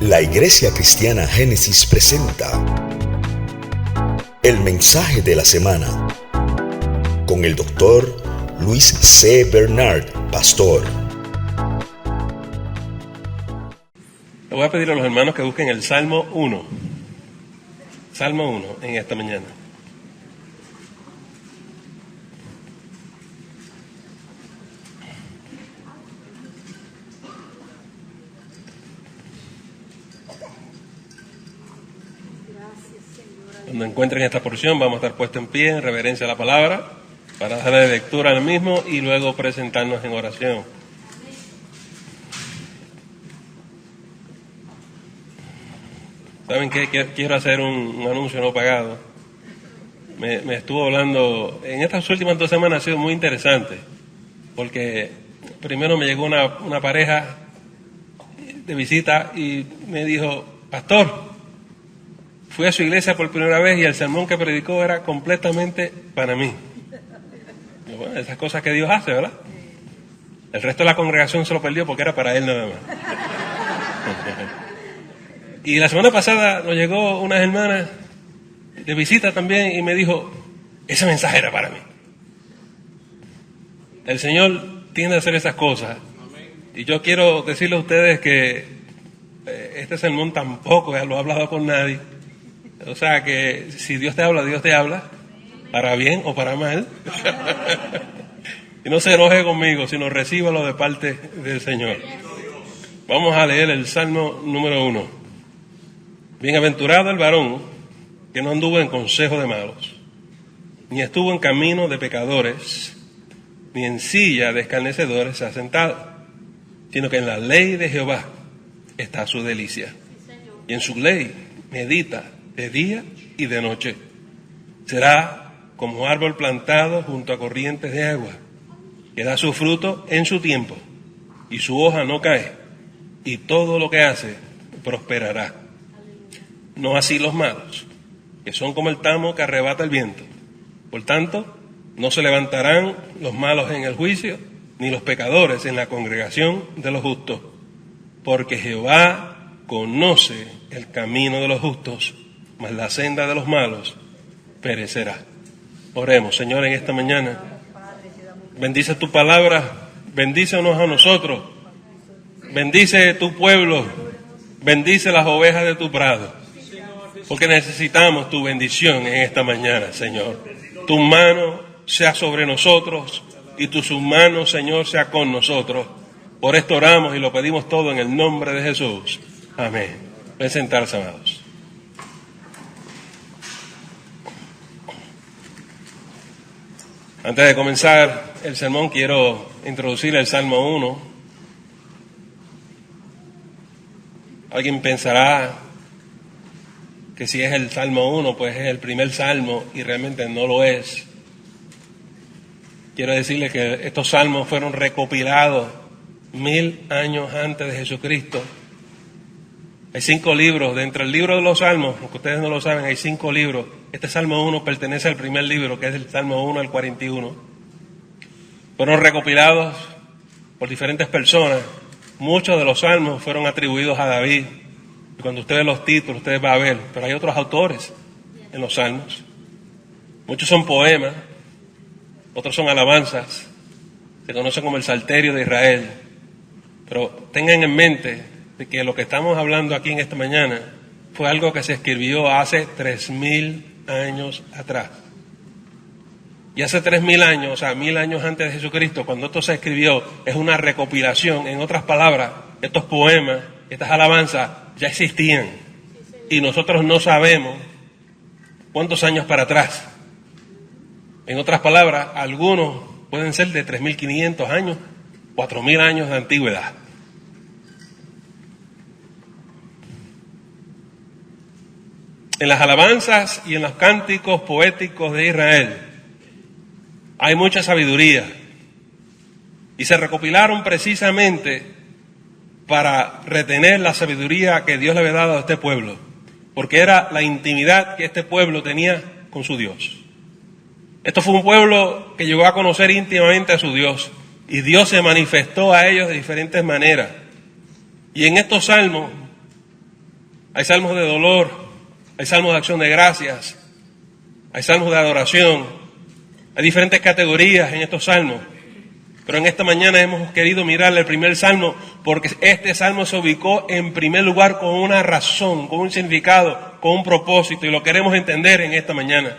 La Iglesia Cristiana Génesis presenta el mensaje de la semana con el doctor Luis C. Bernard, pastor. Le voy a pedir a los hermanos que busquen el Salmo 1. Salmo 1 en esta mañana. Cuando encuentren esta porción vamos a estar puestos en pie en reverencia a la palabra para darle lectura al mismo y luego presentarnos en oración. ¿Saben qué? Quiero hacer un anuncio no pagado. Me estuvo hablando, en estas últimas 2 semanas ha sido muy interesante, porque primero me llegó una pareja de visita y me dijo: pastor, fui a su iglesia por primera vez y el sermón que predicó era completamente para mí. Y bueno, esas cosas que Dios hace, ¿verdad? El resto de la congregación se lo perdió porque era para él nada más. Y la semana pasada nos llegó unas hermanas de visita también y me dijo: ese mensaje era para mí. El Señor tiende a hacer esas cosas. Y yo quiero decirle a ustedes que este sermón tampoco lo he hablado con nadie. O sea que si Dios te habla, para bien o para mal. Y no se enoje conmigo, sino recíbalo de parte del Señor. Vamos a leer el Salmo número 1. Bienaventurado el varón que no anduvo en consejo de malos, ni estuvo en camino de pecadores, ni en silla de escarnecedores se ha sentado, sino que en la ley de Jehová está su delicia, y en su ley medita de día y de noche. Será como árbol plantado junto a corrientes de agua, que da su fruto en su tiempo, y su hoja no cae, y todo lo que hace prosperará. No así los malos, que son como el tamo que arrebata el viento. Por tanto, no se levantarán los malos en el juicio, ni los pecadores en la congregación de los justos, porque Jehová conoce el camino de los justos, mas la senda de los malos perecerá. Oremos. Señor, en esta mañana, bendice tu palabra, bendícenos a nosotros, bendice tu pueblo, bendice las ovejas de tu prado, porque necesitamos tu bendición en esta mañana, Señor. Tu mano sea sobre nosotros y tu submano, Señor, sea con nosotros. Por esto oramos y lo pedimos todo en el nombre de Jesús. Amén. Ven sentarse, amados. Antes de comenzar el sermón, quiero introducir el Salmo 1. Alguien pensará que si es el Salmo 1, pues es el primer salmo, y realmente no lo es. Quiero decirle que estos salmos fueron recopilados 1000 años antes de Jesucristo. Hay 5 libros, dentro del libro de los salmos, aunque ustedes no lo saben, hay 5 libros. Este Salmo 1 pertenece al primer libro, que es el Salmo 1 al 41. Fueron recopilados por diferentes personas. Muchos de los salmos fueron atribuidos a David. Y cuando usted ve los títulos, ustedes van a ver, pero hay otros autores en los salmos. Muchos son poemas, otros son alabanzas, se conocen como el Salterio de Israel. Pero tengan en mente de que lo que estamos hablando aquí en esta mañana fue algo que se escribió hace 3000 años atrás. Y hace 3000 años, o sea, 1000 años antes de Jesucristo, cuando esto se escribió, es una recopilación. En otras palabras, estos poemas, estas alabanzas ya existían y nosotros no sabemos cuántos años para atrás. En otras palabras, algunos pueden ser de 3500 años, 4000 años de antigüedad. En las alabanzas y en los cánticos poéticos de Israel hay mucha sabiduría y se recopilaron precisamente para retener la sabiduría que Dios le había dado a este pueblo, porque era la intimidad que este pueblo tenía con su Dios. Esto fue un pueblo que llegó a conocer íntimamente a su Dios, y Dios se manifestó a ellos de diferentes maneras. Y en estos salmos Hay salmos de dolor, hay salmos de acción de gracias, hay salmos de adoración, hay diferentes categorías en estos salmos. Pero en esta mañana hemos querido mirar el primer salmo porque este salmo se ubicó en primer lugar con una razón, con un significado, con un propósito, y lo queremos entender en esta mañana.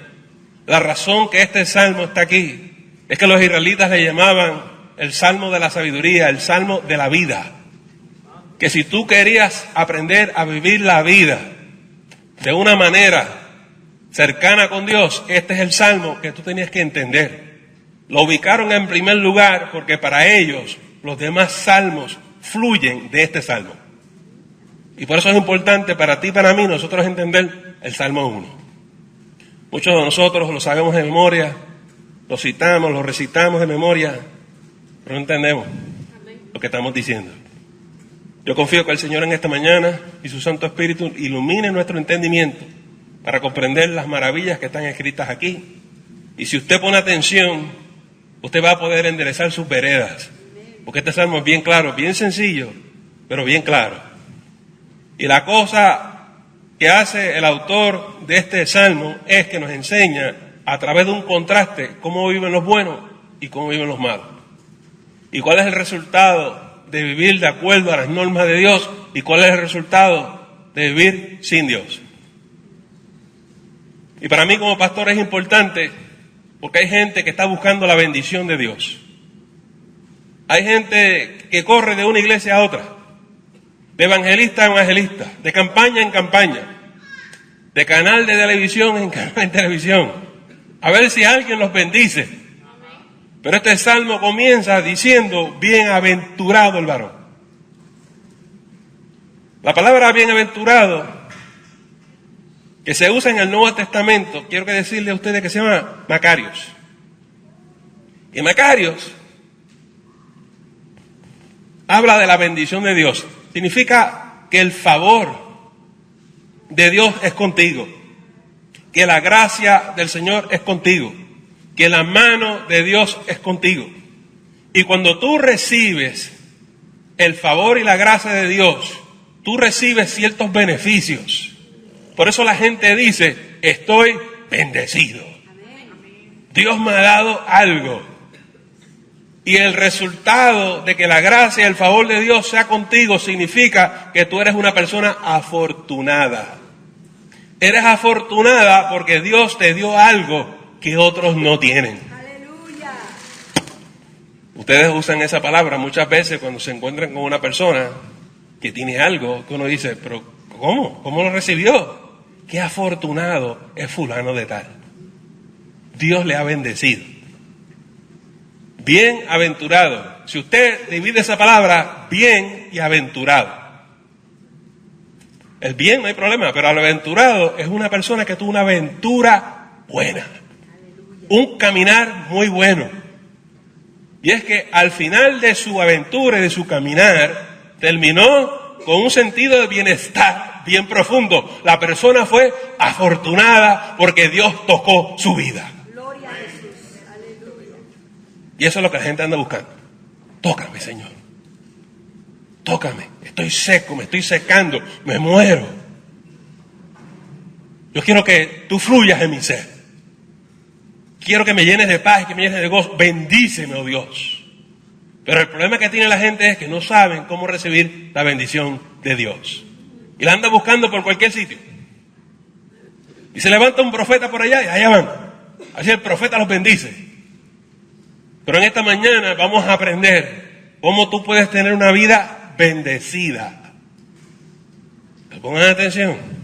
La razón que este salmo está aquí es que los israelitas le llamaban el salmo de la sabiduría, el salmo de la vida. Que si tú querías aprender a vivir la vida de una manera cercana con Dios, este es el salmo que tú tenías que entender. Lo ubicaron en primer lugar porque para ellos los demás salmos fluyen de este salmo. Y por eso es importante para ti y para mí nosotros entender el Salmo 1. Muchos de nosotros lo sabemos de memoria, lo citamos, lo recitamos de memoria, pero no entendemos lo que estamos diciendo. Yo confío que el Señor en esta mañana y su Santo Espíritu ilumine nuestro entendimiento para comprender las maravillas que están escritas aquí. Y si usted pone atención, usted va a poder enderezar sus veredas, porque este salmo es bien claro, bien sencillo, pero bien claro. Y la cosa que hace el autor de este salmo es que nos enseña a través de un contraste cómo viven los buenos y cómo viven los malos. Y cuál es el resultado de vivir de acuerdo a las normas de Dios y cuál es el resultado de vivir sin Dios. Y para mí como pastor es importante porque hay gente que está buscando la bendición de Dios. Hay gente que corre de una iglesia a otra, de evangelista a evangelista, de campaña en campaña, de canal de televisión en canal de televisión, a ver si alguien los bendice. Pero este salmo comienza diciendo, bienaventurado el varón. La palabra bienaventurado, que se usa en el Nuevo Testamento, quiero que decirle a ustedes que se llama Macarios. Y Macarios habla de la bendición de Dios. Significa que el favor de Dios es contigo, que la gracia del Señor es contigo, que la mano de Dios es contigo. Y cuando tú recibes el favor y la gracia de Dios, tú recibes ciertos beneficios. Por eso la gente dice, estoy bendecido. Dios me ha dado algo. Y el resultado de que la gracia y el favor de Dios sea contigo significa que tú eres una persona afortunada. Eres afortunada porque Dios te dio algo que otros no tienen. Aleluya. Ustedes usan esa palabra muchas veces cuando se encuentran con una persona que tiene algo que uno dice, pero ¿cómo? ¿Cómo lo recibió? Qué afortunado es fulano de tal. Dios le ha bendecido. Bienaventurado. Si usted divide esa palabra, bien y aventurado. El bien no hay problema, pero el aventurado es una persona que tuvo una aventura buena. Un caminar muy bueno. Y es que al final de su aventura y de su caminar, terminó con un sentido de bienestar bien profundo. La persona fue afortunada porque Dios tocó su vida. Gloria a Jesús. Aleluya. Y eso es lo que la gente anda buscando. Tócame, Señor. Tócame. Estoy seco, me estoy secando, me muero. Yo quiero que tú fluyas en mi ser. Quiero que me llenes de paz y que me llenes de gozo. Bendíceme, oh Dios. Pero el problema que tiene la gente es que no saben cómo recibir la bendición de Dios. Y la andan buscando por cualquier sitio. Y se levanta un profeta por allá y allá van. Así el profeta los bendice. Pero en esta mañana vamos a aprender cómo tú puedes tener una vida bendecida. Pongan atención.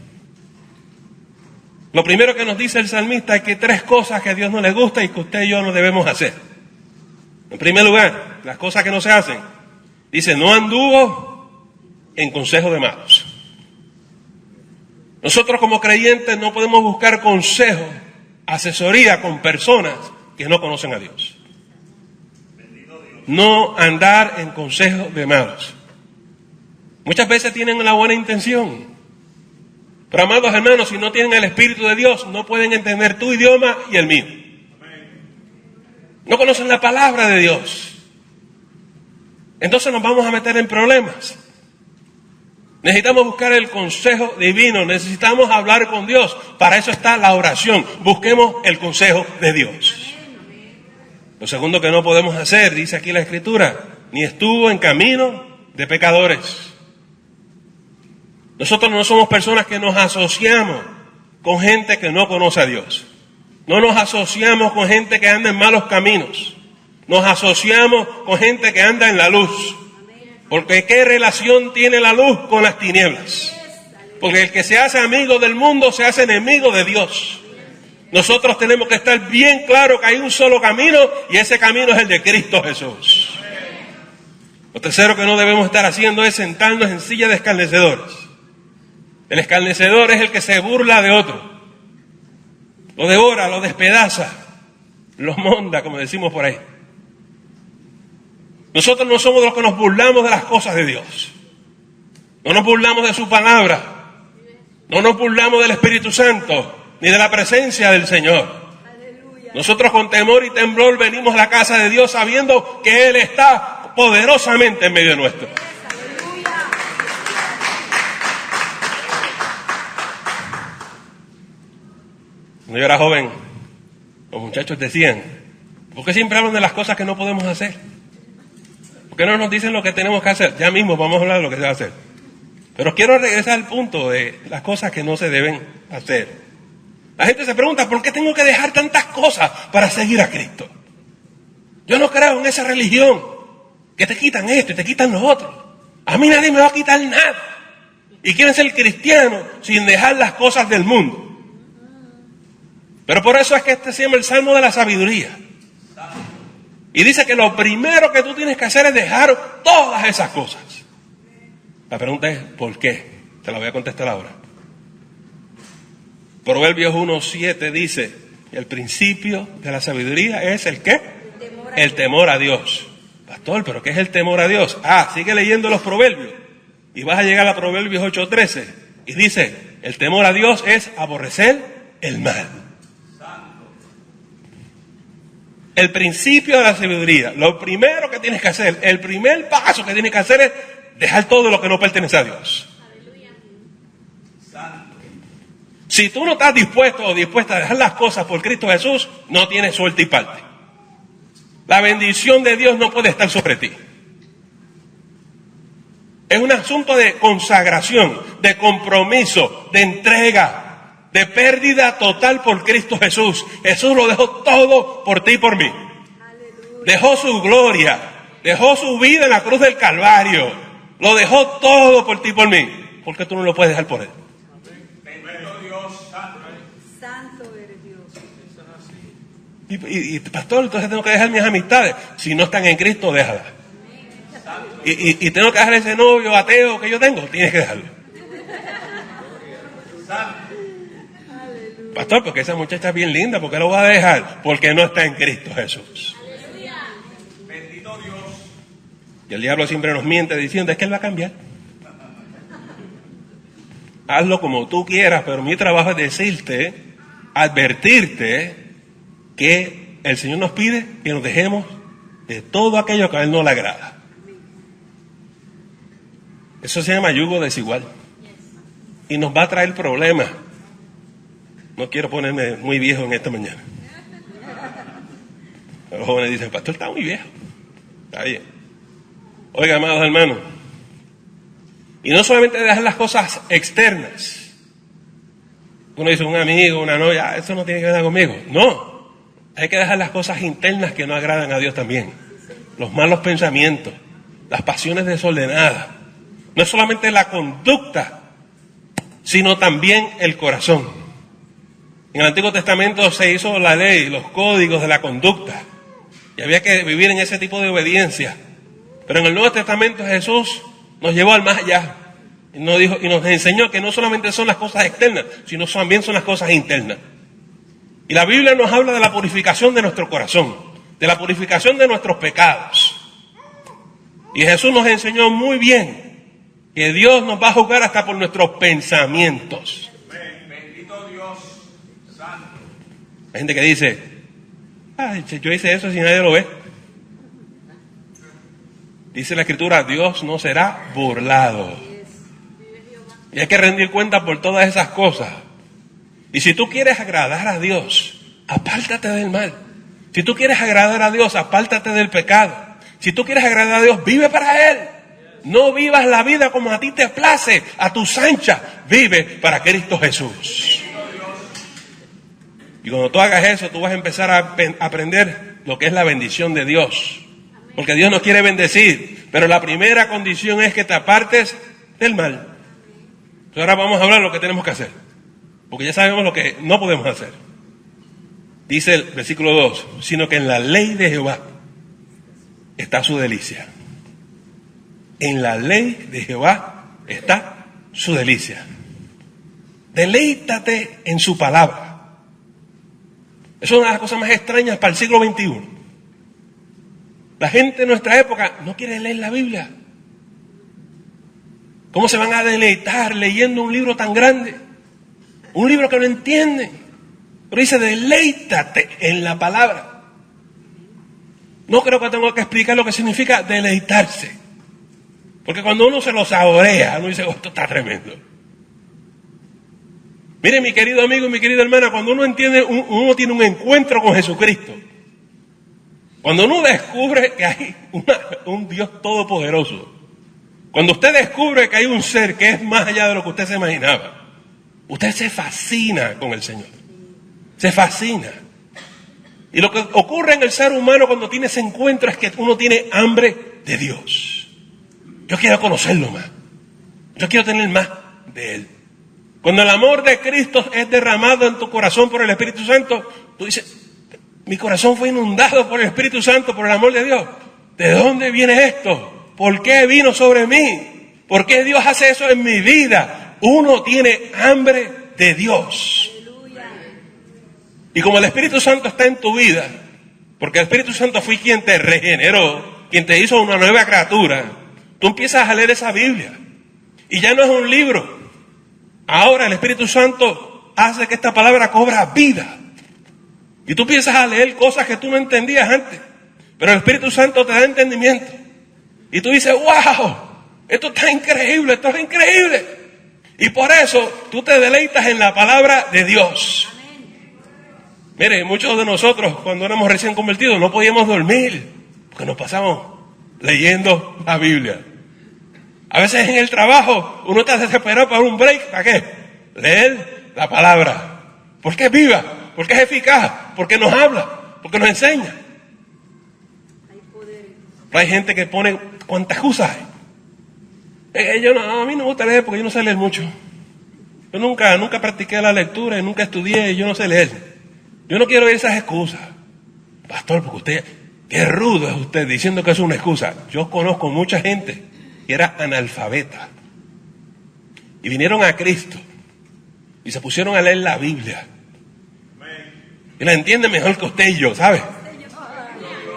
Lo primero que nos dice el salmista es que hay 3 cosas que a Dios no le gusta y que usted y yo no debemos hacer. En primer lugar, las cosas que no se hacen. Dice, no anduvo en consejo de malos. Nosotros como creyentes no podemos buscar consejo, asesoría con personas que no conocen a Dios. No andar en consejo de malos. Muchas veces tienen la buena intención. Pero amados hermanos, si no tienen el Espíritu de Dios, no pueden entender tu idioma y el mío. No conocen la palabra de Dios. Entonces nos vamos a meter en problemas. Necesitamos buscar el consejo divino, necesitamos hablar con Dios. Para eso está la oración. Busquemos el consejo de Dios. Lo segundo que no podemos hacer, dice aquí la Escritura, ni estuvo en camino de pecadores. Nosotros no somos personas que nos asociamos con gente que no conoce a Dios. No nos asociamos con gente que anda en malos caminos. Nos asociamos con gente que anda en la luz. Porque ¿qué relación tiene la luz con las tinieblas? Porque el que se hace amigo del mundo se hace enemigo de Dios. Nosotros tenemos que estar bien claro que hay un solo camino y ese camino es el de Cristo Jesús. Lo tercero que no debemos estar haciendo es sentarnos en silla de escarnecedores. El escarnecedor es el que se burla de otro. Lo devora, lo despedaza, lo monda, como decimos por ahí. Nosotros no somos los que nos burlamos de las cosas de Dios. No nos burlamos de su palabra. No nos burlamos del Espíritu Santo, ni de la presencia del Señor. Nosotros con temor y temblor venimos a la casa de Dios sabiendo que Él está poderosamente en medio nuestro. Cuando yo era joven, los muchachos decían, ¿por qué siempre hablan de las cosas que no podemos hacer? ¿Por qué no nos dicen lo que tenemos que hacer? Ya mismo vamos a hablar de lo que se va a hacer. Pero quiero regresar al punto de las cosas que no se deben hacer. La gente se pregunta, ¿por qué tengo que dejar tantas cosas para seguir a Cristo? Yo no creo en esa religión que te quitan esto y te quitan lo otro. A mí nadie me va a quitar nada. Y quieren ser cristianos sin dejar las cosas del mundo. Pero por eso es que este se llama el Salmo de la Sabiduría. Y dice que lo primero que tú tienes que hacer es dejar todas esas cosas. La pregunta es, ¿por qué? Te la voy a contestar ahora. Proverbios 1:7 dice, el principio de la sabiduría es ¿el qué? El temor a Dios. Pastor, ¿pero qué es el temor a Dios? Sigue leyendo los proverbios. Y vas a llegar a Proverbios 8:13. Y dice, el temor a Dios es aborrecer el mal. El principio de la sabiduría, lo primero que tienes que hacer, el primer paso que tienes que hacer es dejar todo lo que no pertenece a Dios. Si tú no estás dispuesto o dispuesta a dejar las cosas por Cristo Jesús, no tienes suerte y parte. La bendición de Dios no puede estar sobre ti. Es un asunto de consagración, de compromiso, de entrega, de pérdida total por Cristo Jesús. Jesús lo dejó todo por ti y por mí. Dejó su gloria, dejó su vida en la cruz del Calvario. Lo dejó todo por ti y por mí. ¿Por qué tú no lo puedes dejar por Él? Santo eres Dios. Y pastor, entonces tengo que dejar mis amistades. Si no están en Cristo, déjalas. Y tengo que dejar ese novio ateo que yo tengo. Tienes que dejarlo. Pastor, porque esa muchacha es bien linda, ¿por qué lo voy a dejar? Porque no está en Cristo Jesús. Bendito Dios. Y el diablo siempre nos miente diciendo, es que Él va a cambiar. Hazlo como tú quieras, pero mi trabajo es decirte, advertirte, que el Señor nos pide que nos dejemos de todo aquello que a Él no le agrada. Eso se llama yugo desigual. Y nos va a traer problemas. No quiero ponerme muy viejo en esta mañana. Los jóvenes dicen, pastor, está muy viejo. Está bien. Oiga, amados hermanos. Y no solamente dejar las cosas externas. Uno dice, un amigo, una novia, eso no tiene que ver conmigo. No. Hay que dejar las cosas internas que no agradan a Dios también. Los malos pensamientos, las pasiones desordenadas. No es solamente la conducta, sino también el corazón. En el Antiguo Testamento se hizo la ley, los códigos de la conducta. Y había que vivir en ese tipo de obediencia. Pero en el Nuevo Testamento Jesús nos llevó al más allá. Y nos enseñó que no solamente son las cosas externas, sino también son las cosas internas. Y la Biblia nos habla de la purificación de nuestro corazón, de la purificación de nuestros pecados. Y Jesús nos enseñó muy bien que Dios nos va a juzgar hasta por nuestros pensamientos. Bendito Dios. Santo. Hay gente que dice, yo hice eso si nadie lo ve. Dice la Escritura, Dios no será burlado. Y hay que rendir cuenta por todas esas cosas. Y si tú quieres agradar a Dios, apártate del mal. Si tú quieres agradar a Dios, apártate del pecado. Si tú quieres agradar a Dios, vive para Él. No vivas la vida como a ti te place, a tus anchas. Vive para Cristo Jesús. Y cuando tú hagas eso, tú vas a empezar a aprender lo que es la bendición de Dios. Porque Dios nos quiere bendecir. Pero la primera condición es que te apartes del mal. Entonces ahora vamos a hablar de lo que tenemos que hacer. Porque ya sabemos lo que no podemos hacer. Dice el versículo 2, sino que en la ley de Jehová está su delicia. En la ley de Jehová está su delicia. Deleítate en su palabra. Eso es una de las cosas más extrañas para el siglo XXI. La gente de nuestra época no quiere leer la Biblia. ¿Cómo se van a deleitar leyendo un libro tan grande? Un libro que no entienden. Pero dice, deleítate en la palabra. No creo que tengo que explicar lo que significa deleitarse. Porque cuando uno se lo saborea, uno dice, oh, esto está tremendo. Mire, mi querido amigo y mi querida hermana, cuando uno entiende, uno tiene un encuentro con Jesucristo. Cuando uno descubre que hay un Dios todopoderoso. Cuando usted descubre que hay un ser que es más allá de lo que usted se imaginaba. Usted se fascina con el Señor. Se fascina. Y lo que ocurre en el ser humano cuando tiene ese encuentro es que uno tiene hambre de Dios. Yo quiero conocerlo más. Yo quiero tener más de Él. Cuando el amor de Cristo es derramado en tu corazón por el Espíritu Santo, tú dices, mi corazón fue inundado por el Espíritu Santo, por el amor de Dios. ¿De dónde viene esto? ¿Por qué vino sobre mí? ¿Por qué Dios hace eso en mi vida? Uno tiene hambre de Dios. Y como el Espíritu Santo está en tu vida, porque el Espíritu Santo fue quien te regeneró, quien te hizo una nueva criatura, tú empiezas a leer esa Biblia. Y ya no es un libro. Ahora el Espíritu Santo hace que esta palabra cobra vida. Y tú empiezas a leer cosas que tú no entendías antes. Pero el Espíritu Santo te da entendimiento. Y tú dices, wow, esto está increíble, esto es increíble. Y por eso tú te deleitas en la palabra de Dios. Mire, muchos de nosotros cuando éramos recién convertidos no podíamos dormir. Porque nos pasamos leyendo la Biblia. A veces en el trabajo uno está desesperado para un break. ¿Para qué? Leer la palabra. Porque es viva, porque es eficaz, porque nos habla, porque nos enseña. Pero hay gente que pone cuantas excusas hay. A mí no me gusta leer porque yo no sé leer mucho. Yo nunca practiqué la lectura y nunca estudié y yo no sé leer. Yo no quiero oír esas excusas. Pastor, porque usted, qué rudo es usted diciendo que es una excusa. Yo conozco mucha gente que era analfabeta y vinieron a Cristo y se pusieron a leer la Biblia y la entienden mejor que usted y yo, ¿sabe?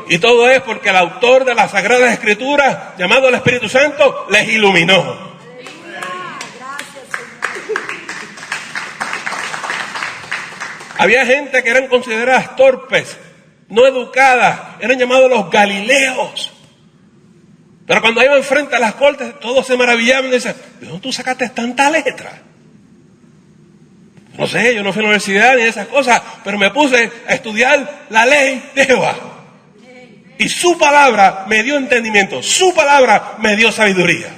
Y todo es porque el autor de las Sagradas Escrituras, llamado el Espíritu Santo, les iluminó. Había gente que eran consideradas torpes, no educadas, eran llamados los galileos. Pero cuando iban frente a las cortes, todos se maravillaban y decían, ¿de dónde tú sacaste tanta letra? No sé, yo no fui a la universidad ni esas cosas, pero me puse a estudiar la ley de Jehová. Y su palabra me dio entendimiento, su palabra me dio sabiduría.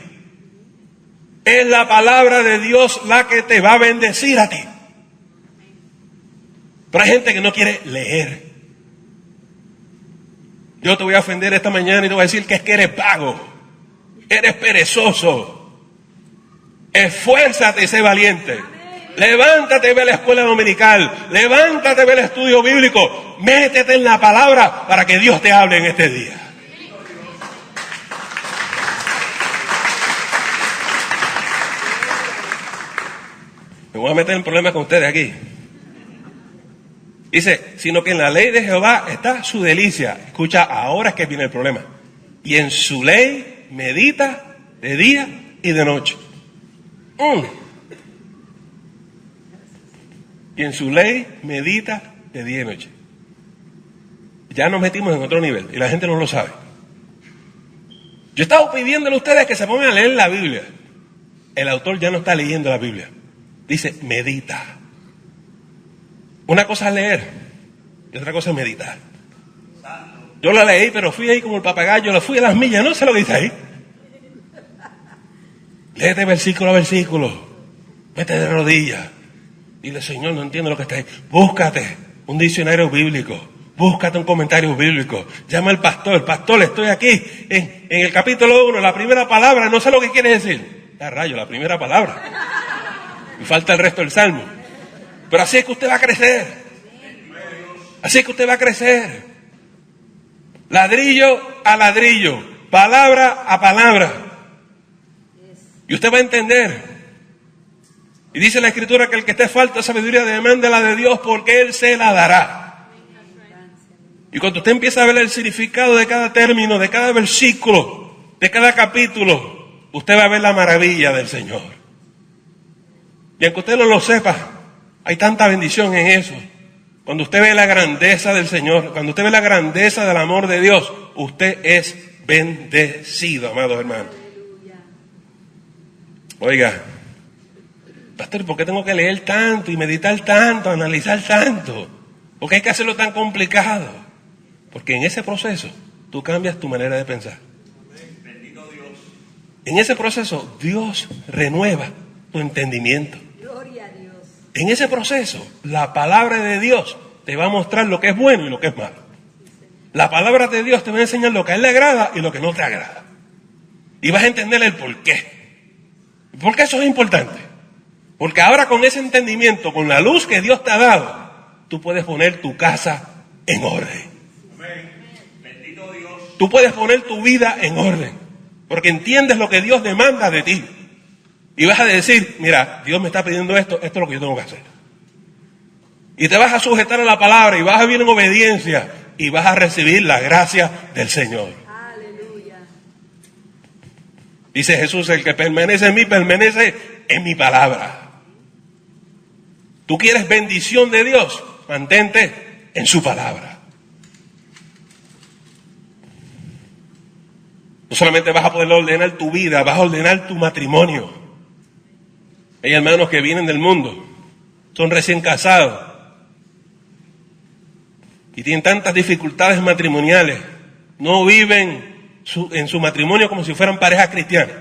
Es la palabra de Dios la que te va a bendecir a ti. Pero hay gente que no quiere leer. Yo te voy a ofender esta mañana y te voy a decir que es que eres vago, eres perezoso. Esfuérzate y sé valiente. Levántate y ve a la escuela dominical. Levántate y ve al estudio bíblico. Métete en la palabra para que Dios te hable en este día. Me voy a meter en problemas con ustedes aquí. Dice, sino que en la ley de Jehová está su delicia. Escucha, ahora es que viene el problema. Y en su ley medita de día y de noche. Y en su ley medita de día y noche. Ya nos metimos en otro nivel y la gente no lo sabe. Yo he estado pidiéndole a ustedes que se pongan a leer la Biblia. el autor ya no está leyendo la Biblia. Dice, medita. Una cosa es leer y otra cosa es meditar. Yo la leí, pero fui ahí como el papagayo, lo fui a las millas, no sé lo que dice ahí. Léete versículo a versículo, vete de rodillas. Dile, Señor, no entiendo lo que está ahí. Búscate un diccionario bíblico, búscate un comentario bíblico. Llama al pastor, pastor, estoy aquí en el capítulo 1, la primera palabra, no sé lo que quiere decir. Ya rayo, la primera palabra. Y falta el resto del salmo. Pero así es que usted va a crecer. Así es que usted va a crecer. Ladrillo a ladrillo, palabra a palabra. Y usted va a entender. Y dice la Escritura que el que esté falta de sabiduría demanda la de Dios porque Él se la dará. Y cuando usted empieza a ver el significado de cada término, de cada versículo, de cada capítulo, usted va a ver la maravilla del Señor. Y aunque usted no lo sepa, hay tanta bendición en eso. Cuando usted ve la grandeza del Señor, cuando usted ve la grandeza del amor de Dios, usted es bendecido, amados hermanos. Oiga, pastor, ¿por qué tengo que leer tanto y meditar tanto, analizar tanto? ¿Por qué hay que hacerlo tan complicado? Porque en ese proceso tú cambias tu manera de pensar. Bendito Dios. En ese proceso Dios renueva tu entendimiento. Gloria a Dios. En ese proceso la palabra de Dios te va a mostrar lo que es bueno y lo que es malo. La palabra de Dios te va a enseñar lo que a Él le agrada y lo que no te agrada. Y vas a entender el por qué. ¿Por qué eso es importante? Porque ahora con ese entendimiento, con la luz que Dios te ha dado, tú puedes poner tu casa en orden. Amén. Bendito Dios. Tú puedes poner tu vida en orden. Porque entiendes lo que Dios demanda de ti. Y vas a decir, mira, Dios me está pidiendo esto es lo que yo tengo que hacer. Y te vas a sujetar a la palabra y vas a vivir en obediencia y vas a recibir la gracia del Señor. Aleluya. Dice Jesús, el que permanece en mí, permanece en mi palabra. ¿Tú quieres bendición de Dios? Mantente en su palabra. No solamente vas a poder ordenar tu vida, vas a ordenar tu matrimonio. Hay hermanos que vienen del mundo, son recién casados y tienen tantas dificultades matrimoniales, no viven en su matrimonio como si fueran parejas cristianas.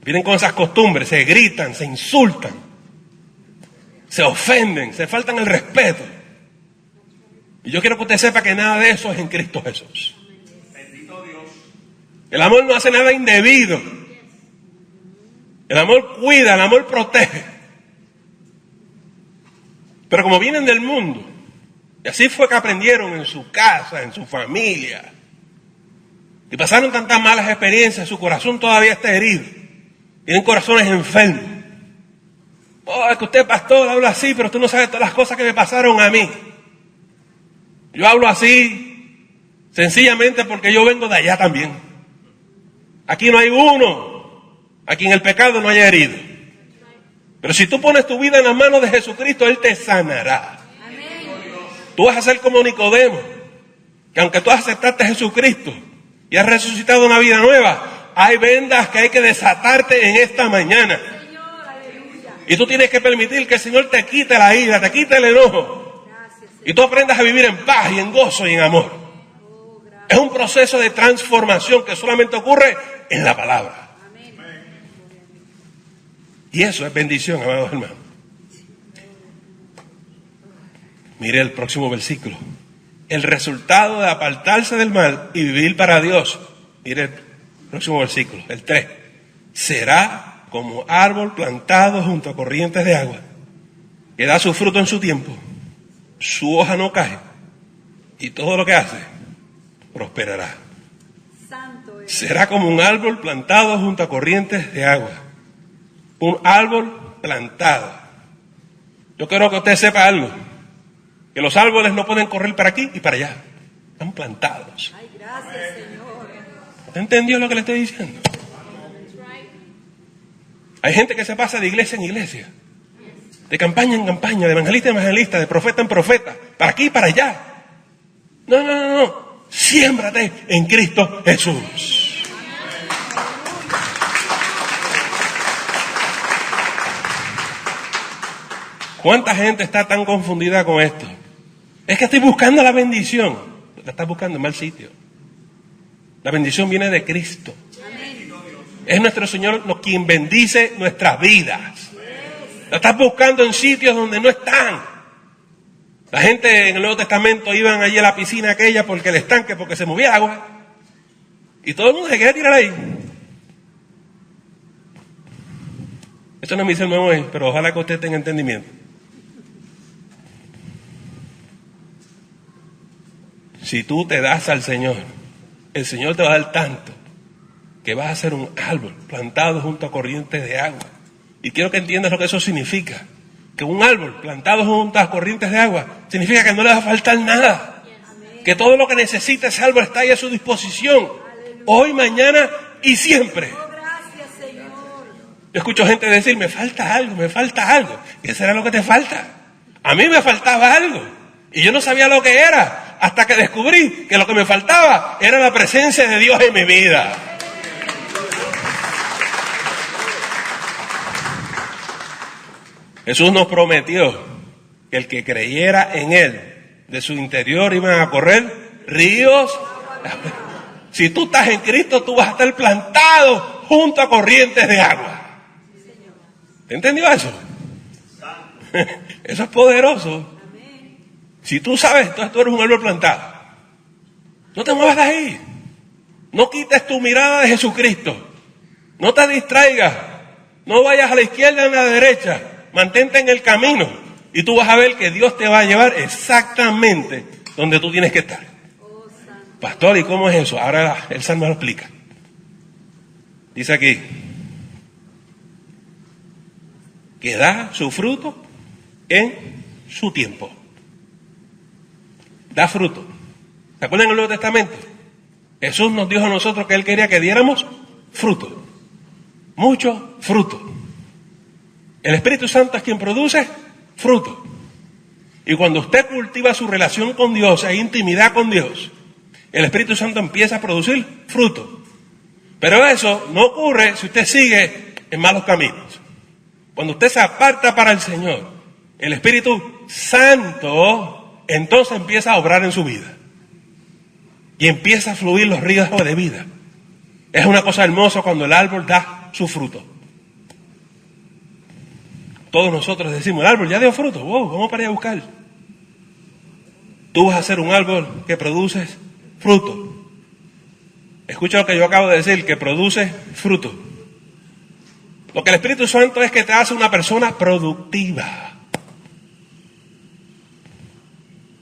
Vienen con esas costumbres, se gritan, se insultan, se ofenden, se faltan el respeto. Y yo quiero que usted sepa que nada de eso es en Cristo Jesús. Bendito Dios. El amor no hace nada indebido. El amor cuida, el amor protege. Pero como vienen del mundo, y así fue que aprendieron en su casa, en su familia, y pasaron tantas malas experiencias, su corazón todavía está herido. Tienen corazones enfermos. Oh, es que usted, pastor, habla así, pero tú no sabes todas las cosas que me pasaron a mí. Yo hablo así sencillamente porque yo vengo de allá también. Aquí no hay uno a quien el pecado no haya herido. Pero si tú pones tu vida en las manos de Jesucristo, Él te sanará. Tú vas a ser como Nicodemo, que aunque tú aceptaste a Jesucristo y has resucitado una vida nueva, hay vendas que hay que desatarte en esta mañana. Y tú tienes que permitir que el Señor te quite la ira, te quite el enojo. Y tú aprendas a vivir en paz y en gozo y en amor. Es un proceso de transformación que solamente ocurre en la palabra. Y eso es bendición, amados hermanos. Mire el próximo versículo. El resultado de apartarse del mal y vivir para Dios. Mire el próximo versículo, el 3. Será como árbol plantado junto a corrientes de agua, que da su fruto en su tiempo, su hoja no cae, y todo lo que hace prosperará. Santo es. Será como un árbol plantado junto a corrientes de agua. Un árbol plantado. Yo quiero que usted sepa algo, que los árboles no pueden correr para aquí y para allá. Están plantados. Ay, gracias, Señor. ¿Usted entendió lo que le estoy diciendo? Hay gente que se pasa de iglesia en iglesia, de campaña en campaña, de evangelista en evangelista, de profeta en profeta, para aquí y para allá. No. Siémbrate en Cristo Jesús. ¿Cuánta gente está tan confundida con esto? Es que estoy buscando la bendición. La estás buscando en mal sitio. La bendición viene de Cristo. Es nuestro Señor quien bendice nuestras vidas. La estás buscando en sitios donde no están. La gente en el Nuevo Testamento iban allí a la piscina aquella porque el estanque, porque se movía agua. Y todo el mundo se quería tirar ahí. Esto no es mi sermón hoy, pero ojalá que usted tenga entendimiento. Si tú te das al Señor, el Señor te va a dar tanto que vas a ser un árbol plantado junto a corrientes de agua. Y quiero que entiendas lo que eso significa. Que un árbol plantado junto a corrientes de agua significa que no le va a faltar nada. Que todo lo que necesita ese árbol está ahí a su disposición. Hoy, mañana y siempre. Oh, gracias, Señor. Yo escucho gente decir, me falta algo, me falta algo. ¿Qué será lo que te falta? A mí me faltaba algo. Y yo no sabía lo que era, hasta que descubrí que lo que me faltaba era la presencia de Dios en mi vida. Jesús nos prometió que el que creyera en Él, de su interior iban a correr ríos. Si tú estás en Cristo, tú vas a estar plantado junto a corrientes de agua. ¿Te entendió eso? Eso es poderoso. Si tú sabes, entonces tú eres un árbol plantado. No te muevas de ahí. No quites tu mirada de Jesucristo. No te distraigas. No vayas a la izquierda ni a la derecha. Mantente en el camino. Y tú vas a ver que Dios te va a llevar exactamente donde tú tienes que estar. Pastor, ¿y cómo es eso? Ahora el Salmo lo explica. Dice aquí, que da su fruto en su tiempo. Da fruto. ¿Se acuerdan en el Nuevo Testamento? Jesús nos dijo a nosotros que Él quería que diéramos fruto. Mucho fruto. El Espíritu Santo es quien produce fruto. Y cuando usted cultiva su relación con Dios, hay intimidad con Dios, el Espíritu Santo empieza a producir fruto. Pero eso no ocurre si usted sigue en malos caminos. Cuando usted se aparta para el Señor, el Espíritu Santo entonces empieza a obrar en su vida. Y empieza a fluir los ríos de vida. Es una cosa hermosa cuando el árbol da su fruto. Todos nosotros decimos, el árbol ya dio fruto, wow, vamos para allá a buscar. Tú vas a ser un árbol que produces fruto. Escucha lo que yo acabo de decir, que produce fruto. Lo que el Espíritu Santo es que te hace una persona productiva.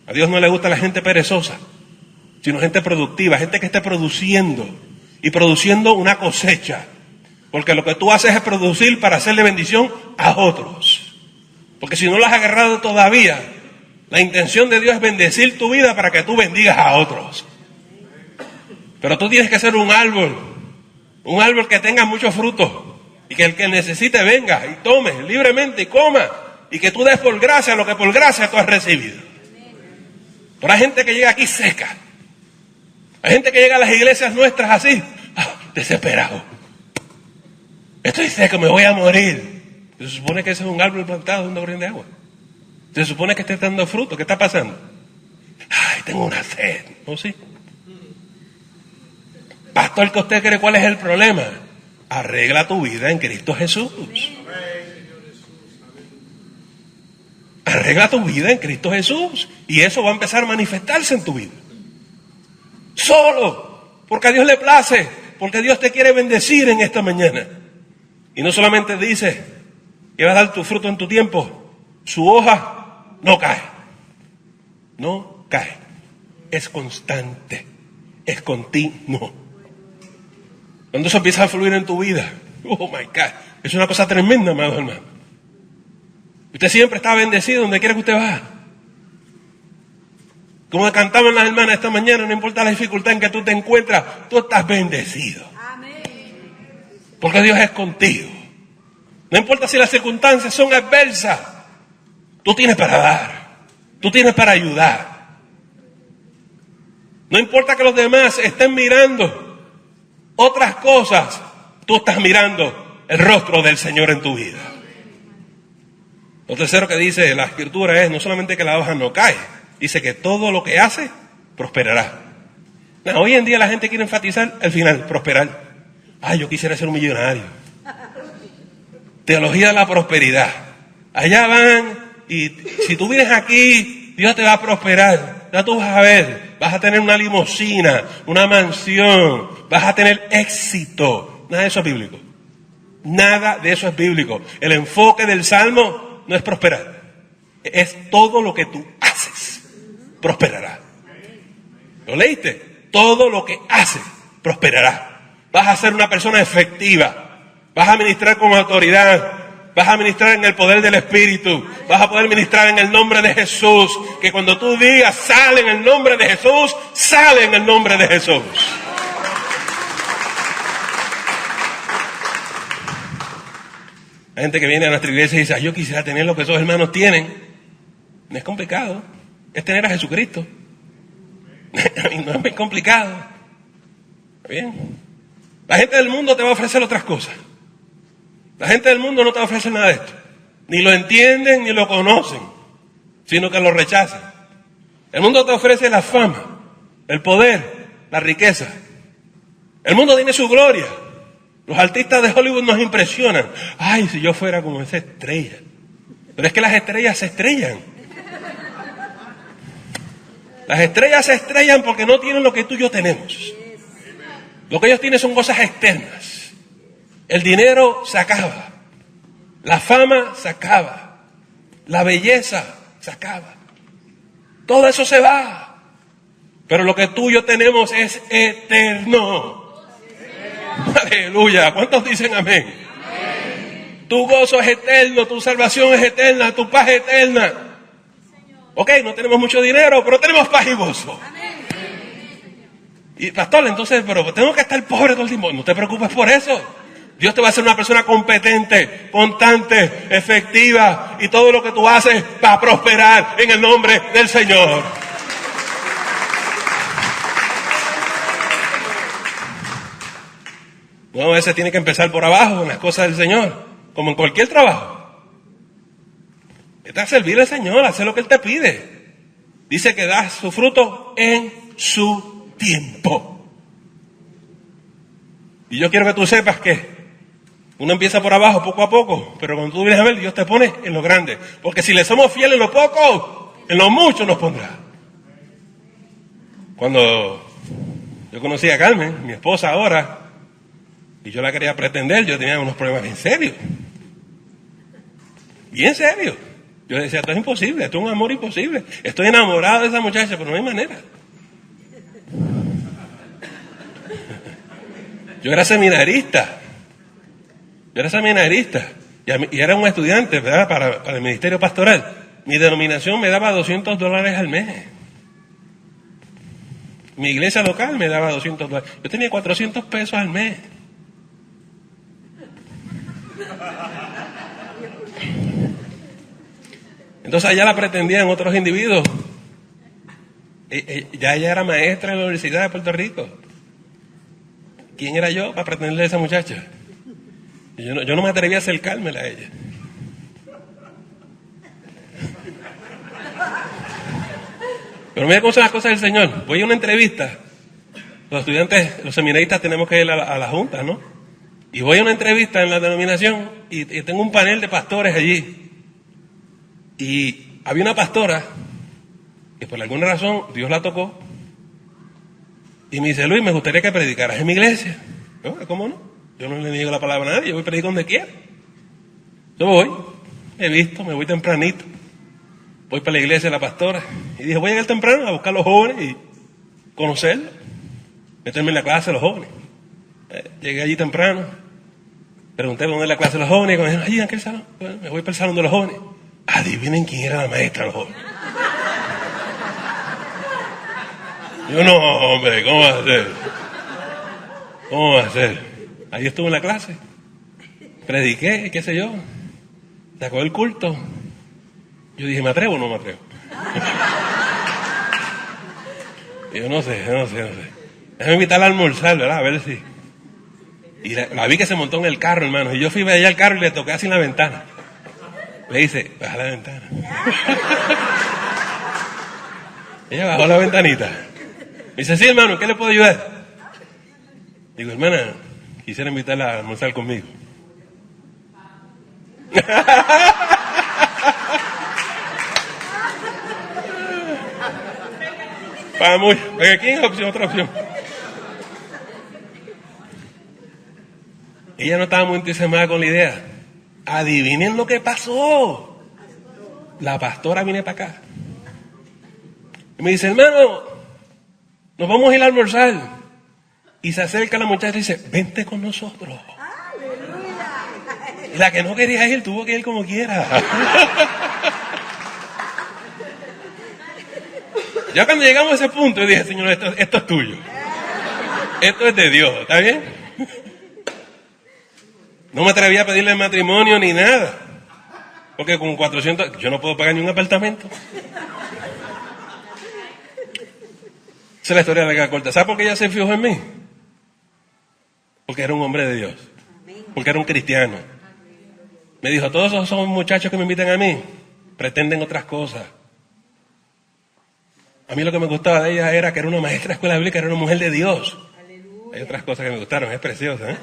A Dios no le gusta la gente perezosa, sino gente productiva, gente que esté produciendo y produciendo una cosecha. Porque lo que tú haces es producir para hacerle bendición a otros. Porque si no lo has agarrado todavía, la intención de Dios es bendecir tu vida para que tú bendigas a otros. Pero tú tienes que ser un árbol que tenga mucho fruto y que el que necesite venga y tome libremente y coma y que tú des por gracia lo que por gracia tú has recibido. Pero hay gente que llega aquí seca. Hay gente que llega a las iglesias nuestras así, desesperado. Estoy seco, me voy a morir. Se supone que ese es un árbol plantado en una corriente de agua. Se supone que esté dando fruto. ¿Qué está pasando? Ay, tengo una sed. ¿No? Sí. Pastor, ¿que usted cree cuál es el problema? Arregla tu vida en Cristo Jesús. Arregla tu vida en Cristo Jesús. Y eso va a empezar a manifestarse en tu vida. Solo. Porque a Dios le place. Porque Dios te quiere bendecir en esta mañana. Y no solamente dice que va a dar tu fruto en tu tiempo. Su hoja no cae. No cae. Es constante. Es continuo. Cuando eso empieza a fluir en tu vida. Oh my God. Es una cosa tremenda, amado hermano. Usted siempre está bendecido donde quiera que usted va. Como cantaban las hermanas esta mañana, no importa la dificultad en que tú te encuentras, tú estás bendecido. Porque Dios es contigo. No importa si las circunstancias son adversas, tú tienes para dar, tú tienes para ayudar. No importa que los demás estén mirando otras cosas, tú estás mirando el rostro del Señor en tu vida. Lo tercero que dice la Escritura es no solamente que la hoja no cae, dice que todo lo que hace prosperará. No, hoy en día la gente quiere enfatizar el final, prosperar. Ay, yo quisiera ser un millonario. Teología de la prosperidad. Allá van y si tú vienes aquí, Dios te va a prosperar. Ya tú vas a ver, vas a tener una limusina, una mansión, vas a tener éxito. Nada de eso es bíblico. Nada de eso es bíblico. El enfoque del Salmo no es prosperar. Es todo lo que tú haces, prosperará. ¿Lo leíste? Todo lo que haces, prosperará. Vas a ser una persona efectiva. Vas a ministrar con autoridad. Vas a ministrar en el poder del Espíritu. Vas a poder ministrar en el nombre de Jesús. Que cuando tú digas, sale en el nombre de Jesús, sale en el nombre de Jesús. Hay gente que viene a nuestra iglesia y dice, yo quisiera tener lo que esos hermanos tienen. No es complicado. Es tener a Jesucristo. Y no es muy complicado. Bien. La gente del mundo te va a ofrecer otras cosas. La gente del mundo no te va a ofrecer nada de esto. Ni lo entienden ni lo conocen, sino que lo rechazan. El mundo te ofrece la fama, el poder, la riqueza. El mundo tiene su gloria. Los artistas de Hollywood nos impresionan. Ay, si yo fuera como esa estrella. Pero es que las estrellas se estrellan. Las estrellas se estrellan porque no tienen lo que tú y yo tenemos. Lo que ellos tienen son cosas externas. El dinero se acaba. La fama se acaba. La belleza se acaba. Todo eso se va. Pero lo que tú y yo tenemos es eterno. Aleluya. ¿Cuántos dicen amén? Tu gozo es eterno, tu salvación es eterna, tu paz es eterna. Ok, no tenemos mucho dinero, pero tenemos paz y gozo. Y pastor, entonces, pero tengo que estar pobre todo el tiempo. No te preocupes por eso. Dios te va a hacer una persona competente, constante, efectiva. Y todo lo que tú haces va a prosperar en el nombre del Señor. No, a veces tiene que empezar por abajo en las cosas del Señor. Como en cualquier trabajo. Vete a servir al Señor, hacer lo que Él te pide. Dice que da su fruto en su tiempo. Y yo quiero que tú sepas que uno empieza por abajo poco a poco, pero cuando tú vienes a ver, Dios te pone en lo grande. Porque si le somos fieles en lo poco, en lo mucho nos pondrá. Cuando yo conocí a Carmen, mi esposa ahora, y yo la quería pretender, yo tenía unos problemas bien serios. Bien serios. Yo decía, esto es imposible, esto es un amor imposible. Estoy enamorado de esa muchacha, pero no hay manera. Yo era seminarista. Y era un estudiante, ¿verdad? Para el ministerio pastoral. Mi denominación me daba $200 al mes. Mi iglesia local me daba $200. Yo tenía $400 al mes. Entonces allá la pretendían otros individuos. Ya ella era maestra en la Universidad de Puerto Rico. ¿Quién era yo para pretenderle a esa muchacha? Yo no me atreví a acercármela a ella. Pero mira cómo son las cosas del Señor. Voy a una entrevista. Los estudiantes, los seminaristas tenemos que ir a la junta, ¿no? Y voy a una entrevista en la denominación y tengo un panel de pastores allí. Y había una pastora que por alguna razón Dios la tocó y me dice, Luis, me gustaría que predicaras en mi iglesia. ¿No? ¿Cómo no? Yo no le niego la palabra a nadie, yo voy a predicar donde quiera. Yo voy, he visto, me voy tempranito, voy para la iglesia de la pastora y dije, voy a llegar temprano a buscar a los jóvenes y conocerlos, meterme en la clase de los jóvenes. Llegué allí temprano, pregunté dónde es la clase de los jóvenes y me dijeron, allí en aquel salón. Bueno, me voy para el salón de los jóvenes. Adivinen quién era la maestra de los jóvenes. Yo no, hombre, ¿cómo va a ser? ¿Cómo va a ser? Ahí estuve en la clase, prediqué, qué sé yo, se acabó el culto. Yo dije, ¿me atrevo o no me atrevo? Yo no sé. Déjame invitarla a almorzar, ¿verdad? A ver si. Y la vi que se montó en el carro, hermano, y yo fui allá al carro y le toqué así en la ventana. Me dice, baja la ventana. Ella bajó la ventanita. Me dice, sí, hermano, ¿en qué le puedo ayudar? Digo, hermana, quisiera invitarla a almorzar conmigo. Para muy, porque aquí es otra opción. Ella no estaba muy entusiasmada con la idea. Adivinen lo que pasó. La pastora viene para acá y me dice, hermano, nos vamos a ir a almorzar. Y se acerca la muchacha y dice, vente con nosotros. Y la que no quería ir tuvo que ir como quiera. Ya cuando llegamos a ese punto, yo dije, Señor, esto es tuyo. Esto es de Dios, ¿está bien? No me atreví a pedirle matrimonio ni nada. Porque con 400, yo no puedo pagar ni un apartamento. Esa es la historia de la corta. ¿Sabe por qué ella se fijó en mí? Porque era un hombre de Dios. Porque era un cristiano. Me dijo, todos esos muchachos que me invitan a mí pretenden otras cosas. A mí lo que me gustaba de ella era que era una maestra de escuela bíblica, era una mujer de Dios. Hay otras cosas que me gustaron, es preciosa, ¿eh?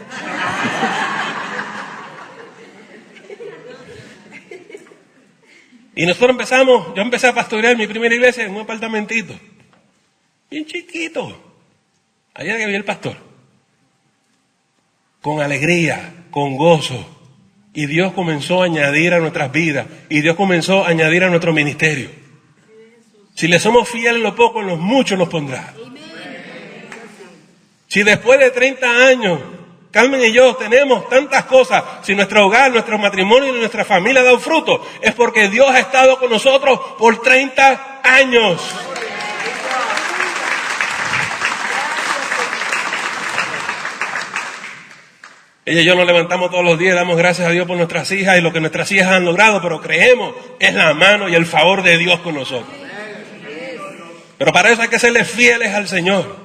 Y nosotros yo empecé a pastorear mi primera iglesia en un apartamentito. Bien chiquito. Allá que había el pastor. Con alegría, con gozo. Y Dios comenzó a añadir a nuestras vidas. Y Dios comenzó a añadir a nuestro ministerio. Si le somos fieles en lo poco, en lo mucho nos pondrá. Si después de 30 años, Carmen y yo tenemos tantas cosas, si nuestro hogar, nuestro matrimonio y nuestra familia ha dado fruto, es porque Dios ha estado con nosotros por 30 años. Ella y yo nos levantamos todos los días, damos gracias a Dios por nuestras hijas y lo que nuestras hijas han logrado, pero creemos es la mano y el favor de Dios con nosotros. Pero para eso hay que serle fieles al Señor.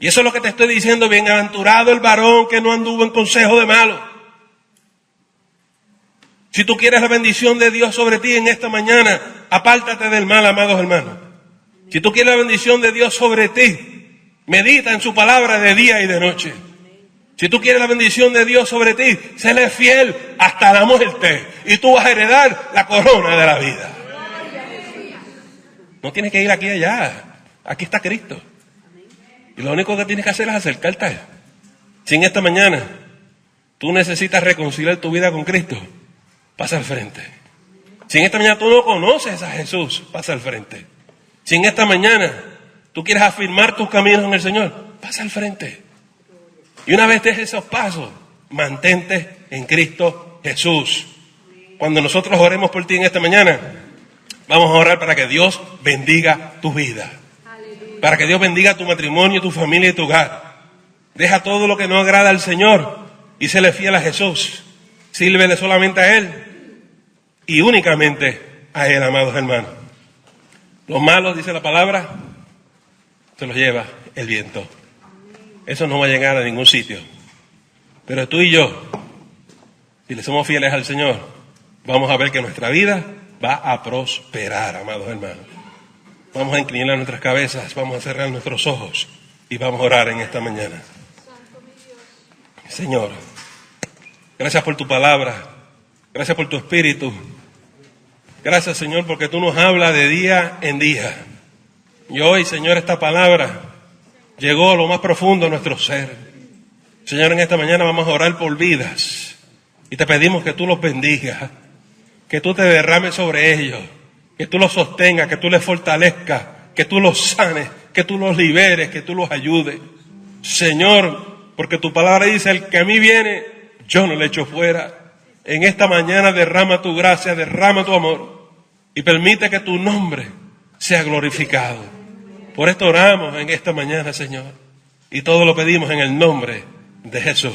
Y eso es lo que te estoy diciendo, bienaventurado el varón que no anduvo en consejo de malos. Si tú quieres la bendición de Dios sobre ti en esta mañana, apártate del mal, amados hermanos. Si tú quieres la bendición de Dios sobre ti, medita en su palabra de día y de noche. Si tú quieres la bendición de Dios sobre ti, séle fiel hasta la muerte y tú vas a heredar la corona de la vida. No tienes que ir aquí y allá. Aquí está Cristo. Y lo único que tienes que hacer es acercarte a Él. Si en esta mañana tú necesitas reconciliar tu vida con Cristo, pasa al frente. Si en esta mañana tú no conoces a Jesús, pasa al frente. Si en esta mañana tú quieres afirmar tus caminos en el Señor, pasa al frente. Y una vez des esos pasos, mantente en Cristo Jesús. Cuando nosotros oremos por ti en esta mañana, vamos a orar para que Dios bendiga tu vida. Para que Dios bendiga tu matrimonio, tu familia y tu hogar. Deja todo lo que no agrada al Señor y séle fiel a Jesús. Sírvele solamente a Él y únicamente a Él, amados hermanos. Los malos, dice la palabra, se los lleva el viento. Eso no va a llegar a ningún sitio. Pero tú y yo, si le somos fieles al Señor, vamos a ver que nuestra vida va a prosperar, amados hermanos. Vamos a inclinar nuestras cabezas, vamos a cerrar nuestros ojos y vamos a orar en esta mañana. Señor, gracias por tu palabra, gracias por tu espíritu. Gracias, Señor, porque tú nos hablas de día en día. Y hoy, Señor, esta palabra llegó a lo más profundo de nuestro ser. Señor, en esta mañana vamos a orar por vidas y te pedimos que tú los bendigas, que tú te derrames sobre ellos, que tú los sostengas, que tú les fortalezcas, que tú los sanes, que tú los liberes, que tú los ayudes. Señor, porque tu palabra dice, el que a mí viene, yo no le echo fuera. En esta mañana derrama tu gracia, derrama tu amor y permite que tu nombre sea glorificado. Por esto oramos en esta mañana, Señor, y todo lo pedimos en el nombre de Jesús.